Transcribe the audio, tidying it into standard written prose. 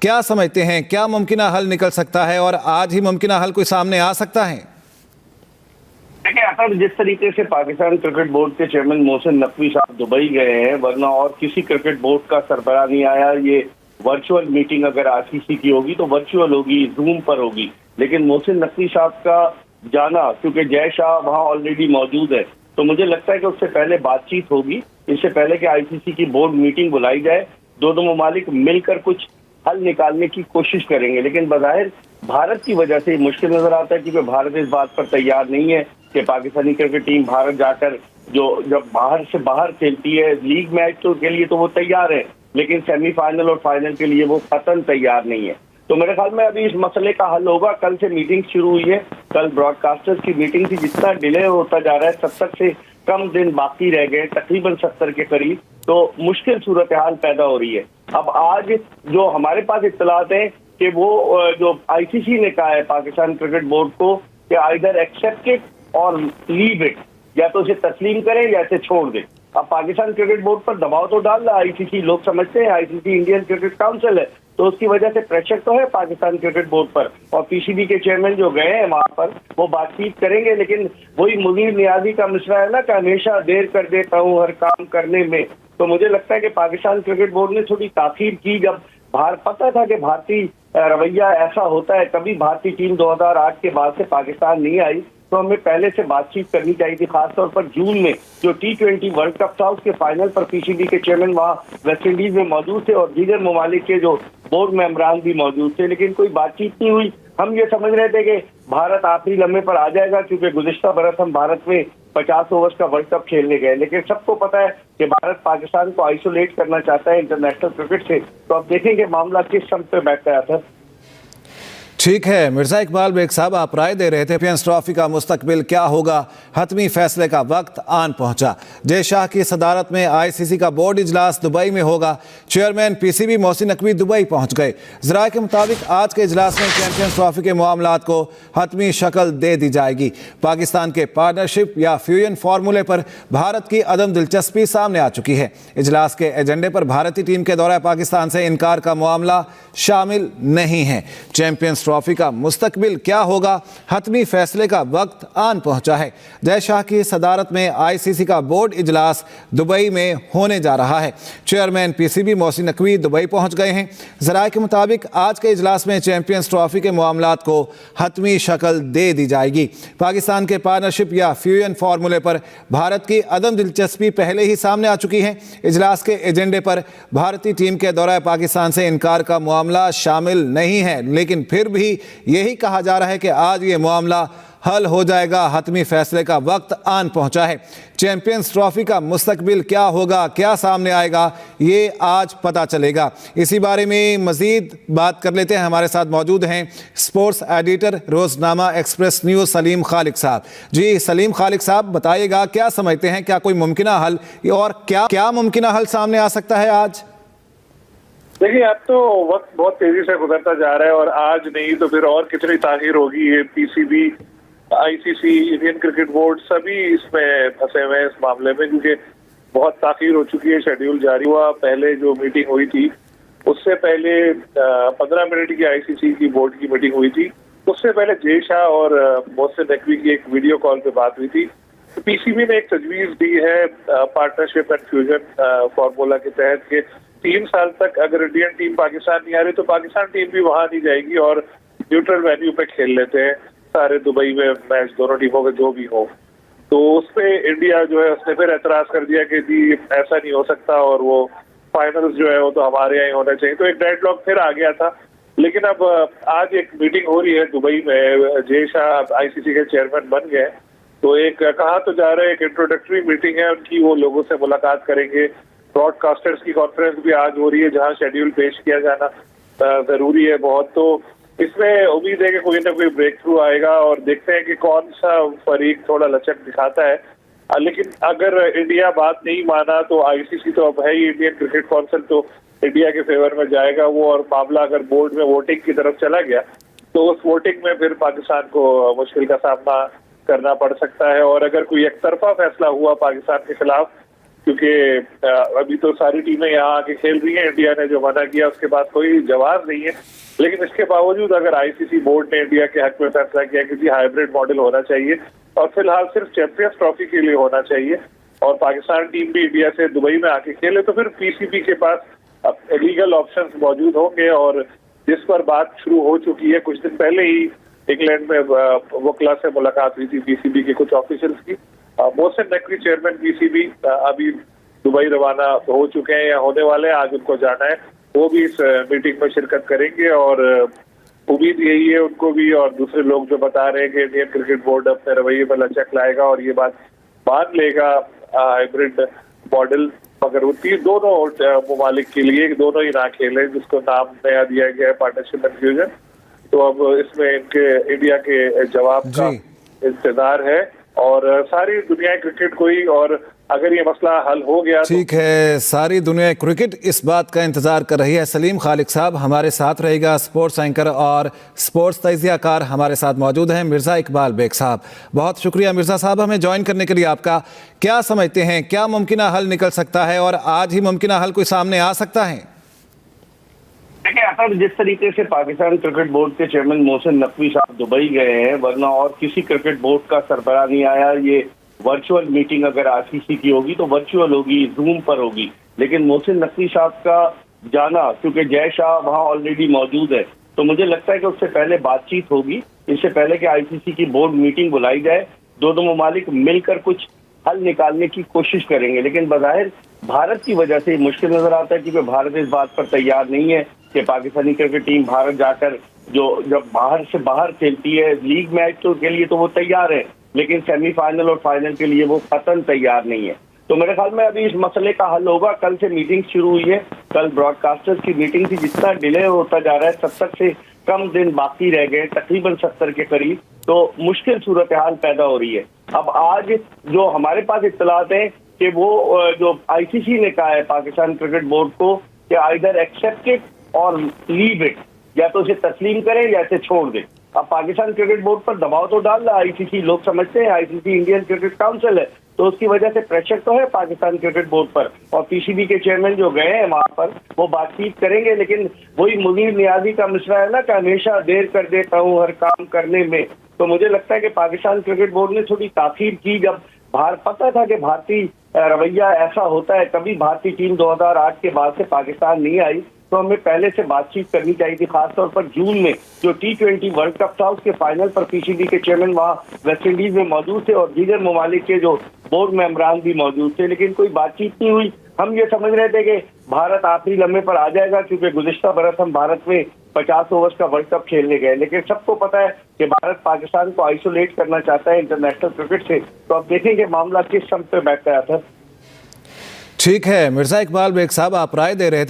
क्या समझते हैं, क्या मुमकिन हल निकल सकता है और आज ही मुमकिन हल कोई सामने आ सकता है? देखिए अगर जिस तरीके से पाकिस्तान क्रिकेट बोर्ड के चेयरमैन मोहसिन नकवी साहब दुबई गए हैं, वरना और किसी क्रिकेट बोर्ड का सरबराह नहीं आया। ये वर्चुअल मीटिंग अगर आईसीसी की होगी तो वर्चुअल होगी, जूम पर होगी। लेकिन मोहसिन नकवी साहब का जाना, क्योंकि जय शाह वहां ऑलरेडी मौजूद है, तो मुझे लगता है कि उससे पहले बातचीत होगी। इससे पहले कि आईसीसी की बोर्ड मीटिंग बुलाई जाए, दोनों ममालिक मिलकर कुछ हल निकालने की कोशिश करेंगे। लेकिन बज़ाहिर भारत की वजह से मुश्किल नजर आता है, क्योंकि भारत इस बात पर तैयार नहीं है कि पाकिस्तानी क्रिकेट टीम भारत जाकर जब बाहर से बाहर खेलती है लीग मैच तो के लिए तो वो तैयार है, लेकिन सेमीफाइनल और फाइनल के लिए वो कतई तैयार नहीं है। तो मेरे ख्याल में अभी इस मसले का हल होगा। कल से मीटिंग शुरू हुई है, कल ब्रॉडकास्टर्स की मीटिंग थी। जितना डिले होता जा रहा है, 70 से कम दिन बाकी रह गए, तकरीबन 70 के करीब, तो मुश्किल सूरत हाल पैदा हो रही है। अब आज जो हमारे पास इत्तलात है कि वो जो आईसीसी ने कहा है पाकिस्तान क्रिकेट बोर्ड को कि आइदर एक्सेप्ट इट और लीव इट, या तो इसे तस्लीम करें या इसे छोड़ दें। अब पाकिस्तान क्रिकेट बोर्ड पर दबाव तो डाल रहा है आईसीसी। लोग समझते हैं आईसीसी इंडियन क्रिकेट काउंसिल है, तो उसकी वजह से प्रेशर तो है पाकिस्तान क्रिकेट बोर्ड पर। और पीसीबी के चेयरमैन जो गए हैं वहां पर, वो बातचीत करेंगे। लेकिन वही मुनीर नियाजी का मिसरा है ना कि हमेशा देर कर देता हूँ हर काम करने में। तो मुझे लगता है कि पाकिस्तान क्रिकेट बोर्ड ने थोड़ी ताखीर की। जब पता था कि भारतीय रवैया ऐसा होता है, कभी भारतीय टीम 2008 के बाद से पाकिस्तान नहीं आई, तो हमें पहले से बातचीत करनी चाहिए थी। खासतौर पर जून में जो T20 वर्ल्ड कप था, उसके फाइनल पर पीसीबी के चेयरमैन वहाँ वेस्ट इंडीज में मौजूद थे और दीगर ममालिक के जो बोर्ड मेंबरान भी मौजूद थे, लेकिन कोई बातचीत नहीं हुई। हम ये समझ रहे थे कि भारत आखिरी लम्हे पर आ जाएगा, क्योंकि गुज़िश्ता बरस हम भारत में 50 ओवर्स का वर्ल्ड कप खेलने गए। लेकिन सबको पता है कि भारत पाकिस्तान को आइसोलेट करना चाहता है इंटरनेशनल क्रिकेट से। तो अब देखेंगे मामला किस सम पे बैठता है सर। ठीक है मिर्जा इकबाल बेग साहब, आप राय दे रहे थे चैंपियंस ट्रॉफी का मुस्तकबिल क्या होगा। हतमी फैसले का वक्त आन पहुंचा। जय शाह की सदारत में आईसीसी का बोर्ड इजलास दुबई में होगा। Chairman PCB Mohsin Naqvi Dubai पहुंच गए। ज़राए के मुताबिक आज के इजलास में चैंपियंस ट्रॉफी के मामलात को हतमी शक्ल दे दी जाएगी। पाकिस्तान के पार्टनरशिप या फ्यूजन फार्मूले पर भारत की अदम दिलचस्पी सामने आ चुकी है। इजलास के एजेंडे पर भारतीय टीम के दौरे पाकिस्तान से इनकार का मामला शामिल नहीं है। चैंपियंस ट्रॉफी का मुस्तकबिल क्या होगा, हतमी फैसले का वक्त आन पहुंचा है। जय शाह की सदारत में आईसीसी का बोर्ड इजलास दुबई में होने जा रहा है। Chairman PCB Mohsin Naqvi Dubai पहुंच गए हैं। ज़राए के मुताबिक आज के इजलास में चैंपियंस ट्रॉफी के मामलात को हतमी शक्ल दे दी जाएगी। पाकिस्तान के पार्टनरशिप या फ्यूजन फार्मूले पर भारत की अदम दिलचस्पी पहले ही सामने आ चुकी है। इजलास के एजेंडे पर भारतीय टीम के दौरे पाकिस्तान से इनकार का मामला शामिल नहीं है, लेकिन फिर भी यही कहा जा रहा है कि आज ये मामला हल हो जाएगा। हतमी फैसले का वक्त आन पहुंचा है। चैंपियंस ट्रॉफी का मुस्तकबिल क्या होगा, क्या सामने आएगा, ये आज पता चलेगा। इसी बारे में मजीद बात कर लेते हैं। हमारे साथ मौजूद हैं sports editor Roznama express news Salim Khaliq साहब। जी सलीम खालिक साहब, बताइएगा क्या समझते हैं, क्या कोई मुमकिन हल और क्या मुमकिन हल सामने आ सकता है आज? देखिए अब तो वक्त बहुत तेजी से गुजरता जा रहा है और आज नहीं तो फिर और कितनी ताखीर होगी। ये PCB, ICC, Indian cricket board सभी इसमें फंसे हुए हैं इस मामले में, क्योंकि बहुत ताखीर हो चुकी है। शेड्यूल जारी हुआ, पहले जो मीटिंग हुई थी उससे पहले 15 मिनट की आईसीसी की बोर्ड की मीटिंग हुई थी। उससे पहले जय शाह और मोहसिन नकवी की एक वीडियो कॉल पे बात हुई थी। तो पीसीबी ने एक तजवीज दी है पार्टनरशिप एंड फ्यूजन फार्मूला के तहत के 3 साल तक अगर इंडियन टीम पाकिस्तान नहीं आ रही तो पाकिस्तान टीम भी वहां नहीं जाएगी और न्यूट्रल वेन्यू पे खेल लेते हैं सारे दुबई में मैच, दोनों टीमों के जो भी हो। तो उस पे इंडिया जो है उसने फिर एतराज कर दिया कि जी ऐसा नहीं हो सकता और वो फाइनल्स जो है वो तो हमारे यहाँ ही होना चाहिए। तो एक डेडलॉक फिर आ गया था। लेकिन अब आज एक मीटिंग हो रही है दुबई में। जय शाह आईसीसी के चेयरमैन बन गए, तो एक कहा तो जा रहा है एक इंट्रोडक्टरी मीटिंग है उनकी, वो लोगों से मुलाकात करेंगे। ब्रॉडकास्टर्स की कॉन्फ्रेंस भी आज हो रही है जहां शेड्यूल पेश किया जाना जरूरी है बहुत। तो इसमें उम्मीद है कि कोई ना कोई ब्रेक थ्रू आएगा और देखते हैं कि कौन सा फरीक थोड़ा लचक दिखाता है। लेकिन अगर इंडिया बात नहीं माना तो आईसीसी तो अब है ही, इंडियन क्रिकेट काउंसिल तो इंडिया के फेवर में जाएगा वो, और मामला अगर बोर्ड में वोटिंग की तरफ चला गया तो उस वोटिंग में फिर पाकिस्तान को मुश्किल का सामना करना पड़ सकता है। और अगर कोई एक तरफा फैसला हुआ पाकिस्तान के खिलाफ क्योंकि अभी तो सारी टीमें यहाँ आके खेल रही हैं। इंडिया ने जो मना किया उसके बाद कोई जवाब नहीं है, लेकिन इसके बावजूद अगर आईसीसी बोर्ड ने इंडिया के हक में फैसला किया किसी हाइब्रिड मॉडल होना चाहिए और फिलहाल सिर्फ चैंपियंस ट्रॉफी के लिए होना चाहिए और पाकिस्तान टीम भी इंडिया से दुबई में आके खेले, तो फिर पीसीबी के पास लीगल ऑप्शंस मौजूद होंगे। और जिस पर बात शुरू हो चुकी है, कुछ दिन पहले ही इंग्लैंड में वकला से मुलाकात हुई थी पीसीबी के कुछ ऑफिशियल्स की। मोहसिन नकवी चेयरमैन पीसीबी अभी दुबई रवाना हो चुके हैं या होने वाले हैं, आज उनको जाना है, वो भी इस मीटिंग में शिरकत करेंगे और उम्मीद यही है उनको भी और दूसरे लोग जो बता रहे हैं कि इंडियन क्रिकेट बोर्ड अपने रवैये पर लचक लाएगा और ये बात मान लेगा हाइब्रिड मॉडल, मगर वो दोनों ममालिक के लिए दोनों ही ना खेले, जिसको नाम नया दिया गया है पार्टनरशिप एंड फ्यूजन। तो अब इसमें इनके इंडिया के जवाब का इंतजार है और सारी दुनिया क्रिकेट को ही, और अगर ये मसला हल हो गया ठीक है, सारी दुनिया क्रिकेट इस बात का इंतजार कर रही है। सलीम खालिक साहब हमारे साथ रहेगा, स्पोर्ट्स एंकर और स्पोर्ट्स तजियाकार हमारे साथ मौजूद हैं मिर्जा इकबाल बेग साहब। बहुत शुक्रिया मिर्जा साहब हमें ज्वाइन करने के लिए आपका। क्या समझते हैं, क्या मुमकिन हल निकल सकता है और आज ही मुमकिन हल कोई सामने आ सकता है? देखिए अतर, जिस तरीके से पाकिस्तान क्रिकेट बोर्ड के चेयरमैन मोहसिन नकवी साहब दुबई गए हैं, वरना और किसी क्रिकेट बोर्ड का सरबराह नहीं आया। ये वर्चुअल मीटिंग अगर आईसीसी की होगी तो वर्चुअल होगी, जूम पर होगी, लेकिन मोहसिन नकवी साहब का जाना, क्योंकि जय शाह वहां ऑलरेडी मौजूद है, तो मुझे लगता है कि उससे पहले बातचीत होगी, इससे पहले कि आईसीसी की बोर्ड मीटिंग बुलाई जाए, दोनों ममालिक मिलकर कुछ हल निकालने की कोशिश करेंगे। लेकिन बज़ाहिर भारत की वजह से मुश्किल नजर आता है, क्योंकि भारत इस बात पर तैयार नहीं है कि पाकिस्तानी क्रिकेट टीम भारत जाकर जब बाहर से बाहर खेलती है लीग मैच तो के लिए तो वो तैयार है, लेकिन सेमीफाइनल और फाइनल के लिए वो कतई तैयार नहीं है। तो मेरे ख्याल में अभी इस मसले का हल होगा। कल से मीटिंग शुरू हुई है, कल ब्रॉडकास्टर्स की मीटिंग थी, जितना डिले होता जा रहा है 70 से कम दिन बाकी रह गए, तकरीबन 70 के करीब, तो मुश्किल सूरत हाल पैदा हो रही है। अब आज जो हमारे पास इत्तलात है कि वो जो आईसीसी ने कहा है पाकिस्तान क्रिकेट बोर्ड को कि आइदर एक्सेप्ट इट और लीव इट, या तो उसे तस्लीम करें या इसे छोड़ दें। अब पाकिस्तान क्रिकेट बोर्ड पर दबाव तो डाल रहा है आईसीसी, लोग समझते हैं आईसीसी इंडियन क्रिकेट काउंसिल है, तो उसकी वजह से प्रेशर तो है पाकिस्तान क्रिकेट बोर्ड पर, और पीसीबी के चेयरमैन जो गए हैं वहां पर वो बातचीत करेंगे। लेकिन वही मुनीर नियाजी का मिसरा है ना कि हमेशा देर कर देता हूँ हर काम करने में, तो मुझे लगता है कि पाकिस्तान क्रिकेट बोर्ड ने थोड़ी ताखीर की। जब पता था कि भारतीय रवैया ऐसा होता है, कभी भारतीय टीम 2008 के बाद से पाकिस्तान नहीं आई, तो हमें पहले से बातचीत करनी चाहिए थी। खासतौर पर जून में जो T20 वर्ल्ड कप था उसके फाइनल पर पीसीबी के चेयरमैन वहाँ वेस्ट इंडीज में मौजूद थे और दीगर ममालिक के जो बोर्ड मेंबरान भी मौजूद थे, लेकिन कोई बातचीत नहीं हुई। हम ये समझ रहे थे कि भारत आखिरी लम्हे पर आ जाएगा, क्योंकि गुज़िश्ता बरस हम भारत में 50 ओवर्स का वर्ल्ड कप खेलने गए, लेकिन सबको पता है कि भारत पाकिस्तान को आइसोलेट करना चाहता है इंटरनेशनल क्रिकेट से। तो अब देखेंगे मामला किस सम पे बैठता है। ठीक है मिर्जा इकबाल बेग साहब, आप राय दे रहे थे।